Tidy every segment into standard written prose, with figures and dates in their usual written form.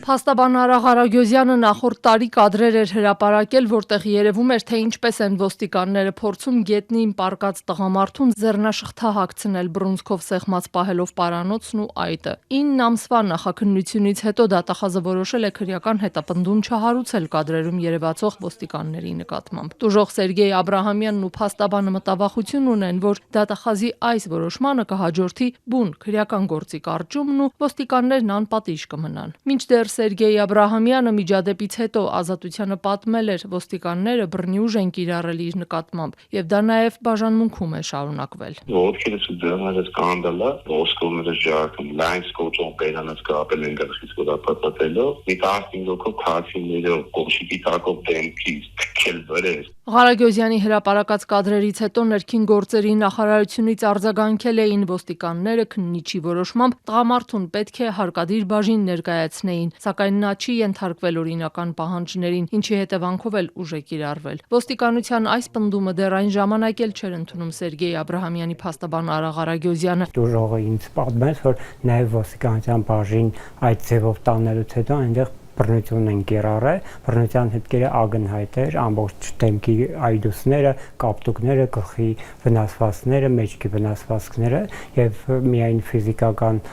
Փաստաբան Արա Ղարագյոզյանը նախորդ տարի կադրեր էր հրապարակել, որտեղ երևում էր, թե ինչպես են ոստիկանները փորձում գետնին պառկած տղամարդուն ձեռնաշղթա բռունցքով սեղմած պահելով պարանոցն ու այտը։ 9 ամսվա նախաքննությունից հետո դատախազը որոշել է քրեական հետապնդում չհարուցել կադրերում երևացող ոստիկանների նկատմամբ։ Տուժող Սերգեյ Աբրահամյանն ու փաստաբանը մտավախություն ունեն, որ դատախազի այս որոշմանը կհաջորդի բուն քրեական գործի կարճումն ու ոստիկաններն անպատիժ կմնան։ Մինչդեռ Սերգեյ Աբրահամյանը միջադեպից հետո Ազատությանը պատմել էր, ոստիկանները բռնի ուժ են կիրառել իր նկատմամբ, եւ դա նաեւ բաժանմունքում է շարունակվել։ Ղարագյոզյանի հրապարակած կադրերից հետո ներքին գործերի նախարարությունից արձագանքել էին ոստիկանները քննիչի որոշմամբ տղամարդուն պետք է հարկադիր բաժին ներկայացնեին, սակայն նա չի ենթարկվել օրինական պահանջներին, ինչի հետևանքով էլ ուժ է կիրառվել։ Ոստիկանության այս պնդումը դեռ այն ժամանակ էլ չէր ընդունում Սերգեյ Աբրահամյանի փաստաբան Արա Ղարագյոզյանը։ Դուժողը ինձ պատմեց, որ նաև ոստիկանության բաժին այդ ձևով տանելուց հետո այնտեղ բռնություն են կիրառել, բռնության հետքերը ակնհայտ էր, ամբողջ դեմքի այդուսները, կապտուկները, գլխի վնասվածքները, մեջքի վնասվածքները եւ միայն ֆիզիկական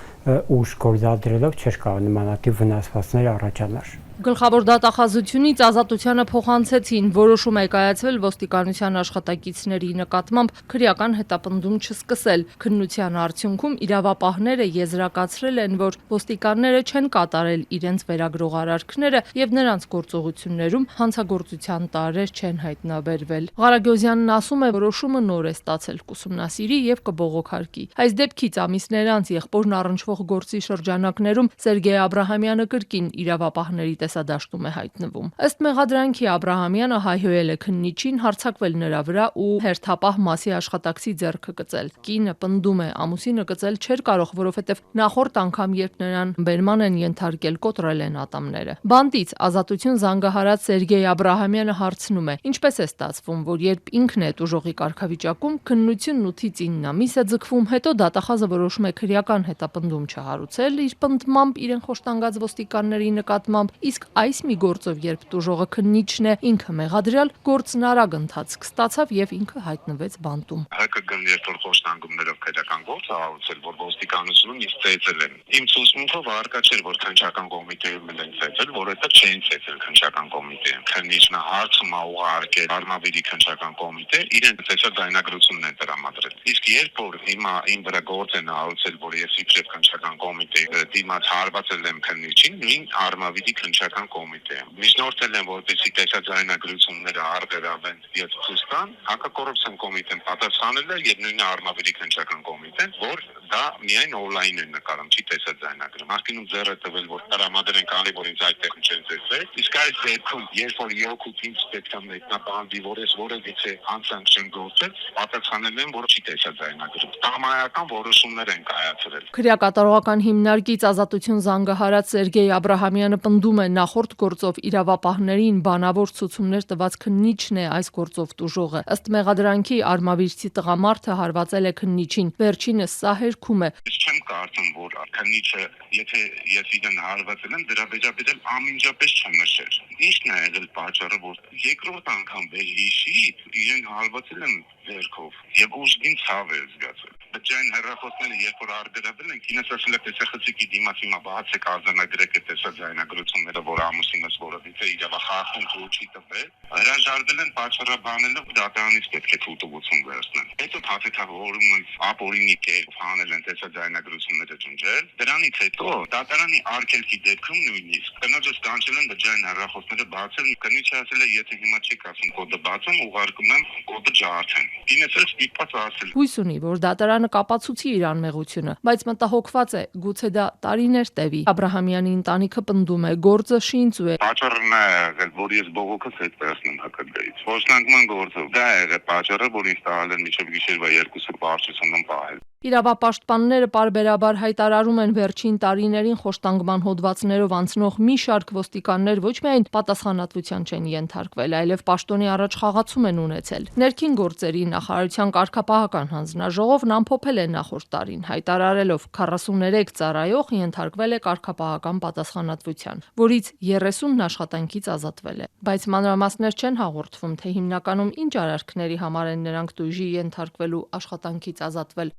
ուժ գործադրելով չէր կարող նմանատիպ վնասվածքներ առաջանալ։ Գլխավոր դատախազությունից Ազատությանը փոխանցեցին, որոշում է կայացվել ոստիկանության աշխատակիցների նկատմամբ քրեական հետապնդում չսկսել։ Քննության արդյունքում իրավապահները եզրակացրել են, որ ոստիկանները չեն կատարել իրենց վերագրող արարքները եւ նրանց գործողություններում հանցագործության տարրեր չեն հայտնաբերվել։ Ղարագյոզյանն ասում է, որոշումը նոր է ստացել, կուսումնասիրի եւ կբողոքարկի։ Այս դեպքից ամիսներ անց եղբորն առնչվող գործի շրջանակներում Սերգեյ Աբրահամյանը կրկին իրավապահների տեսադաշտում է հայտնվում։ Ըստ մեղադրանքի Աբրահամյանը հայհոյել է քննիչին, հարձակվել նրա վրա ու հերթապահ մասի աշխատակցի ձեռքը կծել։ Կինը պնդում է, ամուսինը կծել չէր կարող, որովհետև նախորդ անգամ, երբ նրան բերման են ենթարկել, կոտրել են ատամները։ Բանտից Ազատություն զանգահարած Սերգեյ Աբրահամյանը հարցնում է. ինչպես է ստացվում, որ երբ ինքն է տուժողի կարգավիճակում, քննությունն 8-ից 9 ամիս է ձգվում, հետո դատախազը որոշում է քրեական հետապնդում չհարուցել իր պնդմամբ իրեն խոշտանգած ոստիկանների նկատմամբ, իսկ այս մի գործով, երբ տուժողը քննիչն է, ինքը մեղադրյալ, գործն արագ ընթացք ստացավ եւ ինքը հայտնվեց բանտում։ ՀԿԳ-ն երբ որ խոշտանգումներով քրեական գործ է հարուցել, որ ոստիկանությունում ինձ ծեծել են։ Իմ ցուցմունքով արկա չէր, որ քննչական կոմիտեում են ծեծել, որովհետեւ չէին ծեծել քննչական կոմիտեում։ Քննիչն հարցում է ուղարկել Արմավիրի քննչական կոմիտե, իրեն ծեծել դայնագրությունն են տրամադրել։ Իսկ երբ որ հիմա իմ վրա գործ են հարուցել, որ ես իբրև քննչական կոմիտեի դիմաց հարվածել եմ քննիչին, նույն Արմավիրի քննչական կոմիտեում։ Միջնորդել են, որպեսզի տեսաձայնագրությունները արգելավեն եւ ցույց տան, հակակոռուպցիոն կոմիտեն պատասխանել է եւ նույն Արմավիրի քննչական կոմիտեն, որ դա միայն օնլայն է նկարում, չի տեսաձայնագրում։ Նախկինում ձեռը տվել, որ տրամադրեն կանի, որ ինձ այդտեղ չեն ծեծել։ Իսկ այս դեպքում, երբ որ երկու ինձ պետք է մեկնաբանվի, որ ես որևիցե հանցանք չեմ գործել, պատասխանել են, որ չի տեսաձայնագրում։ Տղամարական որոշումներ են կայացրել։ Քրեակատարողական հիմնարկից Ազատություն զանգահարած Սերգեյ Աբրահամյանը պնդում է, նախորդ գործով իրավապահներին բանավոր ցուցումներ տված քննիչն է այս գործով տուժողը։ Ըստ մեղադրանքի արմավիրցի տղամարդը հարվածել է քննիչին։ Վերջինս սա հերքում է։ Ես չեմ կարծում, որ քննիչը, եթե ես իրեն հարվածել եմ, դրա վերաբերյալ անմիջապես չնշեր։ Ինչն է եղել պատճառը, որ երկրորդ անգամ վերհիշի իրեն հարվածել եմ ձեռքով եւ ուժգին ցավ է զգացել։ Բջջային հեռախոսները երբ որ արգելվել են, ինձ ասել է տեսախցիկի դիմաց հիմա բացեք արձանագրեք այդ տեսաձայնագրությունները, որ ամուսինս որովհետեւ իրավախախտում չի տվել, հրաժարվել են պատճառաբանելով դատարանից պետք է թույլտվություն վերցնել։ Հետո փաթեթավորում ապօրինի կերպ հանել են տեսաձայնագրությունները ջնջել։ Դրանից հետո դատարանի արգելքի դեպքում նույնիսկ կնոջս կանչել են բջջային հեռախոսները բացել, կնիչը ասել է եթե հիմա չեք ասում կոդը բացեմ, ուղարկում եմ կոդը ջարդեն։ Ինձ էլ ստիպված ասել։ Հույս ունի, որ դատարանը կապացուցի իր անմեղությունը, բայց մտահոգված է, գուցե դա տարիներ տևի։ Աբրահամյանի ընտանիքը պնդում է, գործը շինծու է։ Պատճառն է եղել, որ ես բողոքս հետ վերցնեմ ՀԿԳ-ից։ Խոշտանգման գործով դա է եղել պատճառը, որ ինձ տալ են մինչև գիշերվա 2-ը բարձրությունում պահել։ Իրավապաշտպանները պարբերաբար հայտարարում են վերջին տարիներին խոշտանգման հոդվածներով անցնող մի շարք ոստիկաններ ոչ միայն պատասխանատվության չեն ենթարկվել, այլև պաշտոնի առաջ խաղացում են ունեցել։ Ներքին գործերի նախարարության կարգապահական հանձնաժողովն ամփոփել է նախորդ տարին, հայտարարելով 43 ծառայող ենթարկվել է կարգապահական պատասխանատվության, որից 30-ն աշխատանքից ազատվել է։ Բայց մանրամասներ չեն հաղորդվում, թե հիմնականում ինչ արարքների համար են նրանք տույժի ենթարկվել ու աշխատանքից ազատվել։